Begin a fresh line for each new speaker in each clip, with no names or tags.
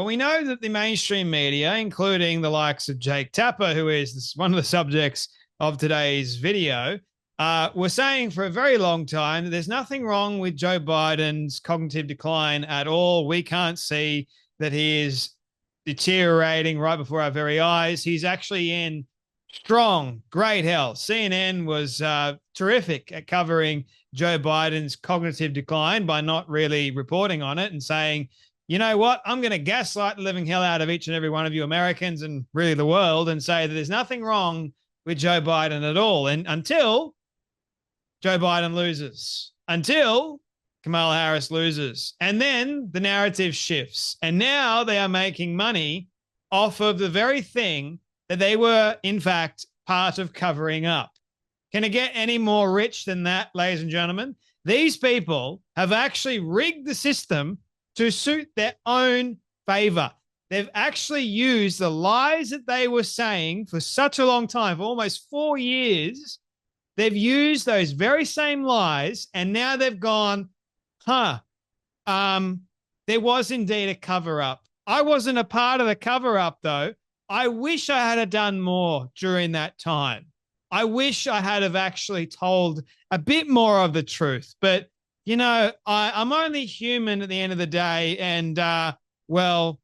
we know that the mainstream media, including the likes of Jake Tapper, who is one of the subjects of today's video, were saying for a very long time that there's nothing wrong with Joe Biden's cognitive decline at all. We can't see that he is deteriorating right before our very eyes. He's actually in strong, great health. CNN was terrific at covering Joe Biden's cognitive decline by not really reporting on it and saying, you know what, I'm going to gaslight the living hell out of each and every one of you Americans and really the world and say that there's nothing wrong with Joe Biden at all. And until Joe Biden loses, until Kamala Harris loses, and then the narrative shifts. And now they are making money off of the very thing that they were, in fact, part of covering up. Can it get any more rich than that, ladies and gentlemen? These people have actually rigged the system to suit their own favor. They've actually used the lies that they were saying for such a long time, for almost 4 years. They've used those very same lies, and now they've gone, there was indeed a cover-up. I wasn't a part of the cover-up, though. I wish I had done more during that time. I wish I had have actually told a bit more of the truth. But, you know, I'm only human at the end of the day. And, well,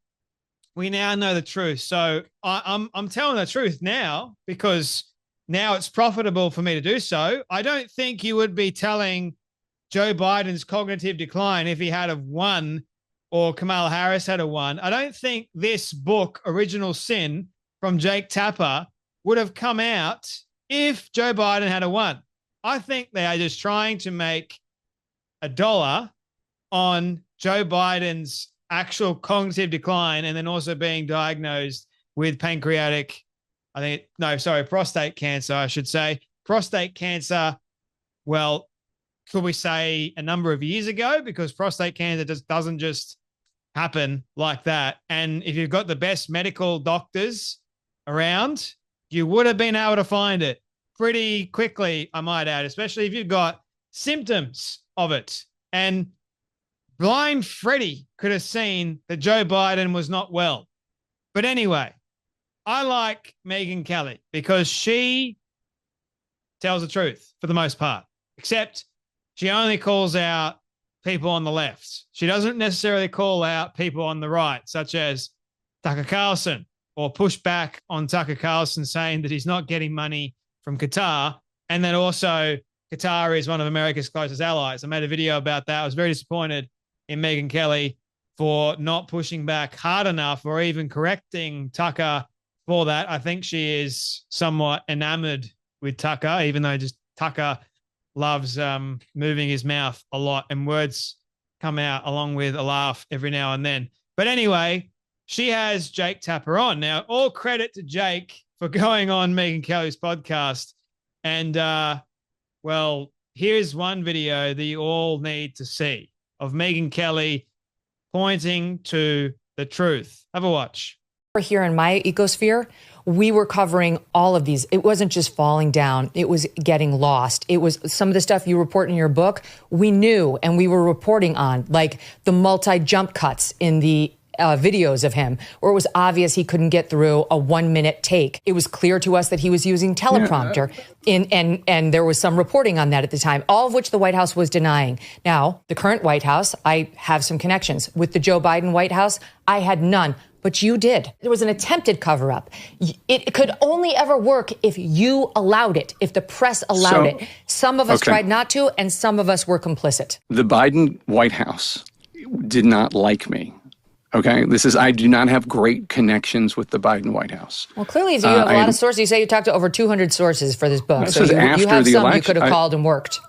we now know the truth. So I'm telling the truth now because now it's profitable for me to do so. I don't think you would be telling Joe Biden's cognitive decline if he had have won or Kamala Harris had a won. I don't think this book, Original Sin, from Jake Tapper, would have come out if Joe Biden had a won. I think they are just trying to make $1 on Joe Biden's actual cognitive decline and then also being diagnosed with prostate cancer, I should say. Prostate cancer, well, could we say a number of years ago? Because prostate cancer just doesn't just happen like that. And if you've got the best medical doctors around, you would have been able to find it pretty quickly, I might add, especially if you've got symptoms of it. And blind Freddie could have seen that Joe Biden was not well. But anyway, I like Megyn Kelly because she tells the truth for the most part, except she only calls out people on the left. She doesn't necessarily call out people on the right, such as Tucker Carlson, or push back on Tucker Carlson saying that he's not getting money from Qatar, and that also Qatar is one of America's closest allies. I made a video about that. I was very disappointed in Megyn Kelly for not pushing back hard enough or even correcting Tucker for that. I think she is somewhat enamored with Tucker, even though just Tucker loves moving his mouth a lot and words come out along with a laugh every now and then. But anyway, she has Jake Tapper on. Now, all credit to Jake for going on Megyn Kelly's podcast. And, well, here's one video that you all need to see of Megyn Kelly pointing to the truth. Have a watch.
Here in my ecosphere, we were covering all of these. It wasn't just falling down. It was getting lost. It was some of the stuff you report in your book. We knew and we were reporting on, like the multi-jump cuts in the videos of him, where it was obvious he couldn't get through a 1-minute take. It was clear to us that he was using teleprompter, and there was some reporting on that at the time, all of which the White House was denying. Now, the current White House, I have some connections. With the Joe Biden White House, I had none. But you did. There was an attempted cover-up. It could only ever work if you allowed it, if the press allowed it. Some of us tried not to, and some of us were complicit.
The Biden White House did not like me. Okay, I do not have great connections with the Biden White House.
Well, clearly you have a lot of sources. You say you talked to over 200 sources for this book.
This
so you have some
election.
You could have called and worked.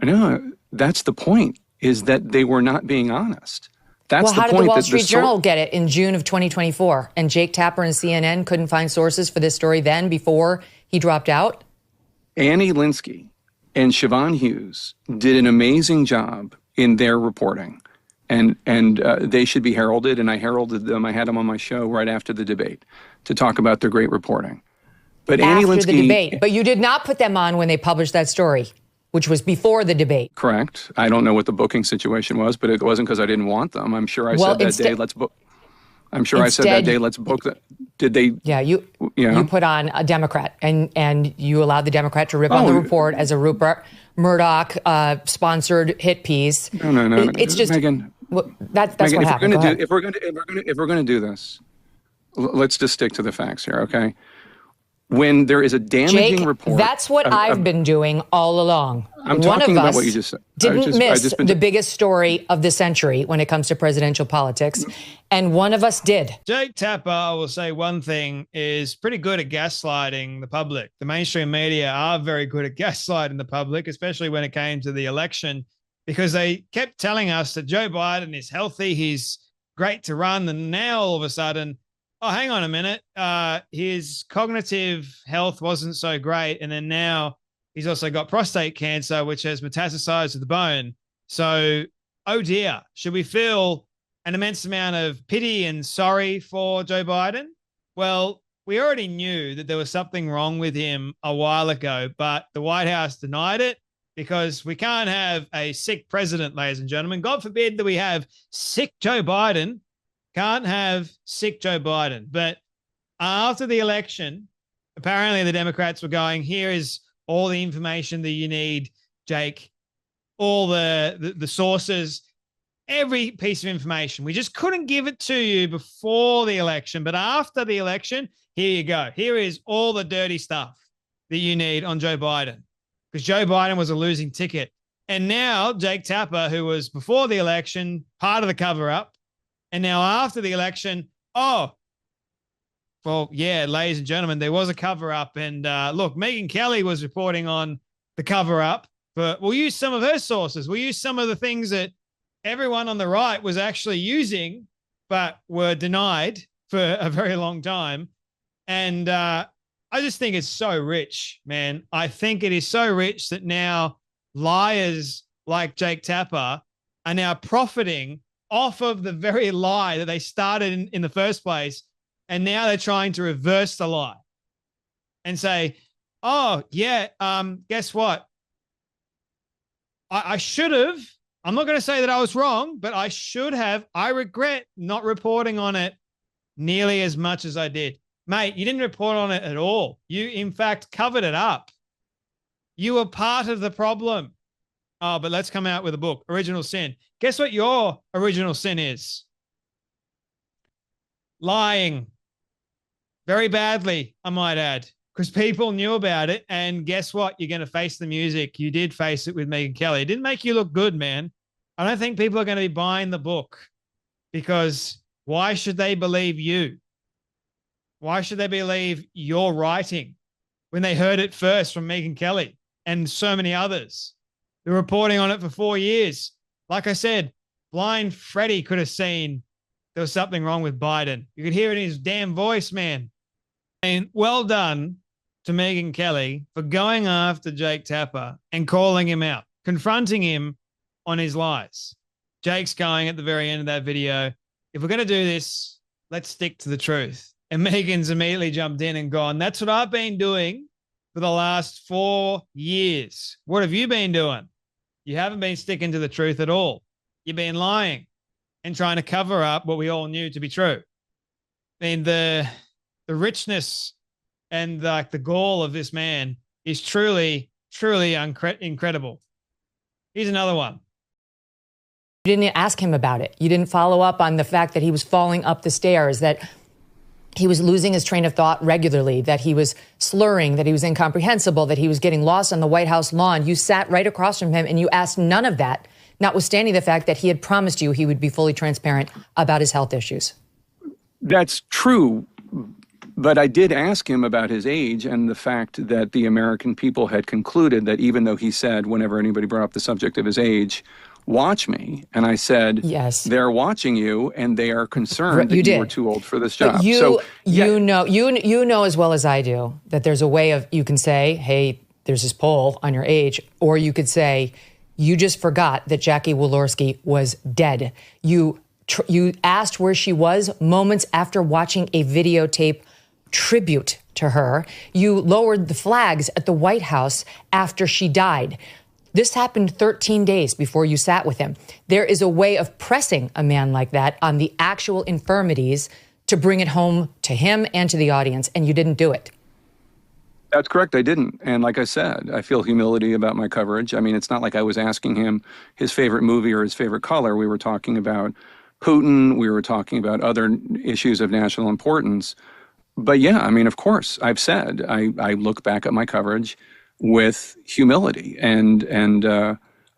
No, that's the point, is that they were not being honest. That's
how
the
did
point.
the Wall Street Journal get it in June of 2024? And Jake Tapper and CNN couldn't find sources for this story then before he dropped out?
Annie Linsky and Siobhan Hughes did an amazing job in their reporting. And they should be heralded, and I heralded them. I had them on my show right after the debate to talk about their great reporting. But Annie Linsky,
the debate, but you did not put them on when they published that story, which was before the debate.
Correct. I don't know what the booking situation was, but it wasn't because I didn't want them. I'm sure I said that day, let's book. I'm sure I said that day, let's book that. Did they?
Yeah, you put on a Democrat, and you allowed the Democrat to rip on the report as a Rupert Murdoch sponsored hit piece.
No.
It's just
Megyn.
Well, that's Megyn, what happened.
If we're going to do this, let's just stick to the facts here, okay? When there is a damaging report,
that's what I've been doing all along.
I'm talking about what you just said.
Didn't miss the biggest story of the century when it comes to presidential politics, and one of us did.
Jake Tapper, I will say one thing, is pretty good at gaslighting the public. The mainstream media are very good at gaslighting the public, especially when it came to the election, because they kept telling us that Joe Biden is healthy, he's great to run, and now all of a sudden, oh, hang on a minute, his cognitive health wasn't so great, and then now he's also got prostate cancer, which has metastasized to the bone. So, oh dear, should we feel an immense amount of pity and sorry for Joe Biden? Well, we already knew that there was something wrong with him a while ago, but the White House denied it, because we can't have a sick president, ladies and gentlemen. God forbid that we have sick Joe Biden. Can't have sick Joe Biden. But after the election, apparently the Democrats were going, here is all the information that you need, Jake, all the sources, every piece of information. We just couldn't give it to you before the election. But after the election, here you go. Here is all the dirty stuff that you need on Joe Biden, because Joe Biden was a losing ticket. And now Jake Tapper, who was before the election, part of the cover-up, and now after the election, well, yeah, ladies and gentlemen, there was a cover-up. And look, Megyn Kelly was reporting on the cover-up, but we'll use some of her sources. We'll use some of the things that everyone on the right was actually using, but were denied for a very long time. And I just think it's so rich, man. I think it is so rich that now liars like Jake Tapper are now profiting off of the very lie that they started in the first place. And now they're trying to reverse the lie and say, oh, yeah, guess what? I should have. I'm not going to say that I was wrong, but I should have. I regret not reporting on it nearly as much as I did. Mate, you didn't report on it at all. You, in fact, covered it up. You were part of the problem. Oh, but let's come out with a book, Original Sin. Guess what your original sin is? Lying. Very badly, I might add, because people knew about it. And guess what? You're going to face the music. You did face it with Megyn Kelly. It didn't make you look good, man. I don't think people are going to be buying the book, because why should they believe you? Why should they believe your writing when they heard it first from Megyn Kelly and so many others? They're reporting on it for 4 years. Like I said, blind Freddie could have seen there was something wrong with Biden. You could hear it in his damn voice, man. And well done to Megyn Kelly for going after Jake Tapper and calling him out, confronting him on his lies. Jake's going at the very end of that video, if we're going to do this, let's stick to the truth. And Megyn's immediately jumped in and gone, that's what I've been doing for the last 4 years. What have you been doing? You haven't been sticking to the truth at all. You've been lying and trying to cover up what we all knew to be true. I mean, the richness and like the gall of this man is truly, truly incredible. Here's another one.
You didn't ask him about it. You didn't follow up on the fact that he was falling up the stairs, that he was losing his train of thought regularly, that he was slurring, that he was incomprehensible, that he was getting lost on the White House lawn. You sat right across from him and you asked none of that, notwithstanding the fact that he had promised you he would be fully transparent about his health issues.
That's true. But I did ask him about his age and the fact that the American people had concluded that even though he said whenever anybody brought up the subject of his age, watch me. And I said, yes, they're watching you and they are concerned that you were too old for this job.
But you know as well as I do that there's a way of, you can say, hey, there's this poll on your age, or you could say, you just forgot that Jackie Walorski was dead. You asked where she was moments after watching a videotape tribute to her. You lowered the flags at the White House after she died. This happened 13 days before you sat with him. There is a way of pressing a man like that on the actual infirmities to bring it home to him and to the audience, and you didn't do it.
That's correct. I didn't. And like I said, I feel humility about my coverage. I mean, it's not like I was asking him his favorite movie or his favorite color. We were talking about Putin. We were talking about other issues of national importance. But yeah, I mean, of course, I've said I look back at my coverage with humility, and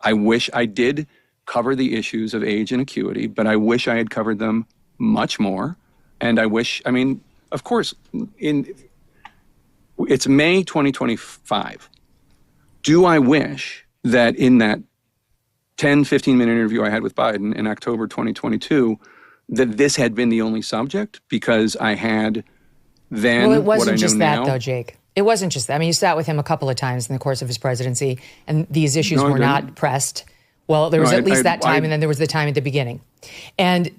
I wish I did cover the issues of age and acuity, but I wish I had covered them much more. And I wish, I mean, of course, it's May 2025. Do I wish that in that 10, 15-minute interview I had with Biden in October 2022, that this had been the only subject? Because I had then
well, it wasn't
what I know
just that,
now.
though, Jake. It wasn't just that. I mean, you sat with him a couple of times in the course of his presidency, and these issues were not pressed. Well, there was at least that time, and then there was the time at the beginning. And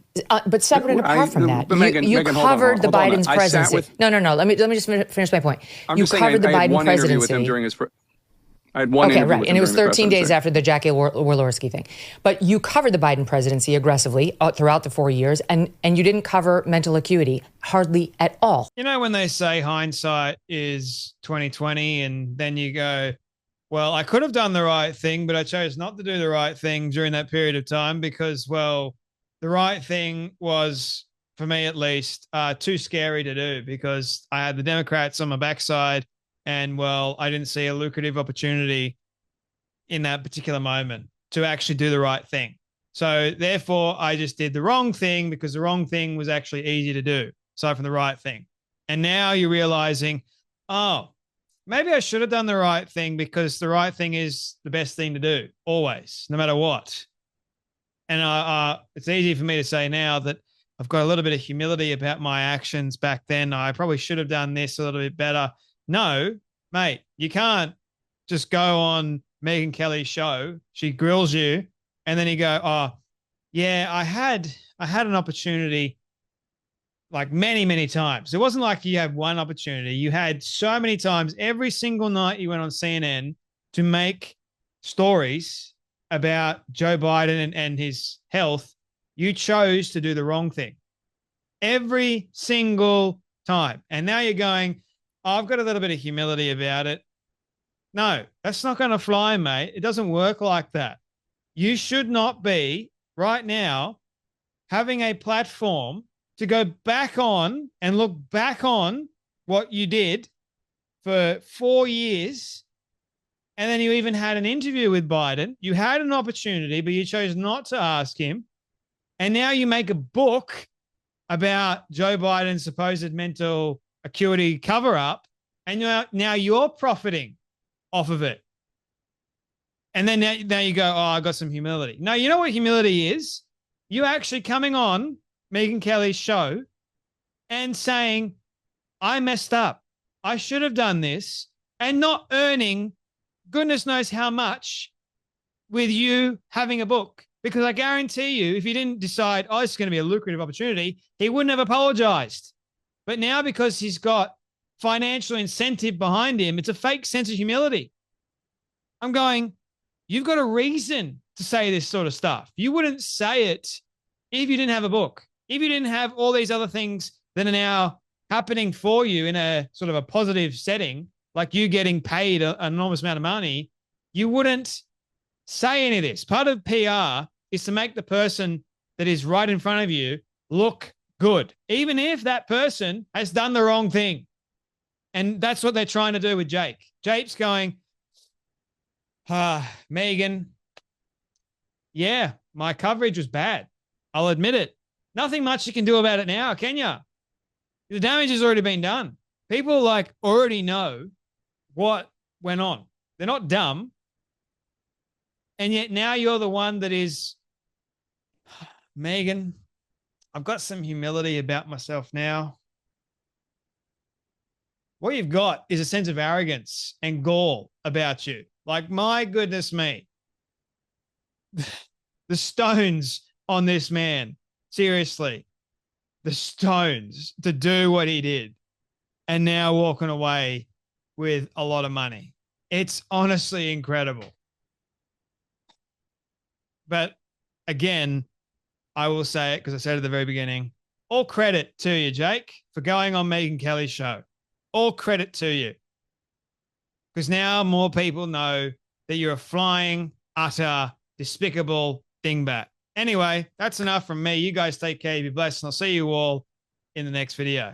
but separate and apart from that, you covered the Biden's presidency. No. Let me just finish my point. You covered the Biden presidency
with him during his. I had one interview with him
and it was
during
13 days after the Jackie Walorski thing. But you covered the Biden presidency aggressively throughout the 4 years, and you didn't cover mental acuity hardly at all.
You know, when they say hindsight is 2020, and then you go, well, I could have done the right thing, but I chose not to do the right thing during that period of time because, well, the right thing was, for me at least, too scary to do because I had the Democrats on my backside. And, well, I didn't see a lucrative opportunity in that particular moment to actually do the right thing. So, therefore, I just did the wrong thing because the wrong thing was actually easy to do, aside from the right thing. And now you're realizing, oh, maybe I should have done the right thing because the right thing is the best thing to do, always, no matter what. And it's easy for me to say now that I've got a little bit of humility about my actions back then. I probably should have done this a little bit better. No, mate, you can't just go on Megyn Kelly's show. She grills you, and then you go, "Oh, yeah, I had an opportunity, like many, many times. It wasn't like you had one opportunity. You had so many times. Every single night you went on CNN to make stories about Joe Biden and his health. You chose to do the wrong thing every single time, and now you're going." I've got a little bit of humility about it. No, that's not going to fly, mate. It doesn't work like that. You should not be right now having a platform to go back on and look back on what you did for 4 years. And then you even had an interview with Biden. You had an opportunity, but you chose not to ask him. And now you make a book about Joe Biden's supposed mental acuity cover-up, and now you're profiting off of it. And then now you go, oh, I got some humility. No, you know what humility is? You actually coming on Megyn Kelly's show and saying, I messed up. I should have done this, and not earning goodness knows how much with you having a book. Because I guarantee you, if you didn't decide, oh, this is going to be a lucrative opportunity, he wouldn't have apologized. But now, because he's got financial incentive behind him, it's a fake sense of humility. I'm going, you've got a reason to say this sort of stuff. You wouldn't say it if you didn't have a book, if you didn't have all these other things that are now happening for you in a sort of a positive setting, like you getting paid an enormous amount of money. You wouldn't say any of this. Part of PR is to make the person that is right in front of you look good, even if that person has done the wrong thing. And that's what they're trying to do with Jake. Jake's going, Megyn, yeah, my coverage was bad. I'll admit it. Nothing much you can do about it now, can you? The damage has already been done. People already know what went on. They're not dumb. And yet now you're the one that is, Megyn, I've got some humility about myself now. What you've got is a sense of arrogance and gall about you. Like, my goodness me. The stones on this man. Seriously. The stones to do what he did. And now walking away with a lot of money. It's honestly incredible. But again, I will say it because I said it at the very beginning. All credit to you, Jake, for going on Megyn Kelly's show. All credit to you. Because now more people know that you're a flying, utter, despicable dingbat. Anyway, that's enough from me. You guys take care. Be blessed. And I'll see you all in the next video.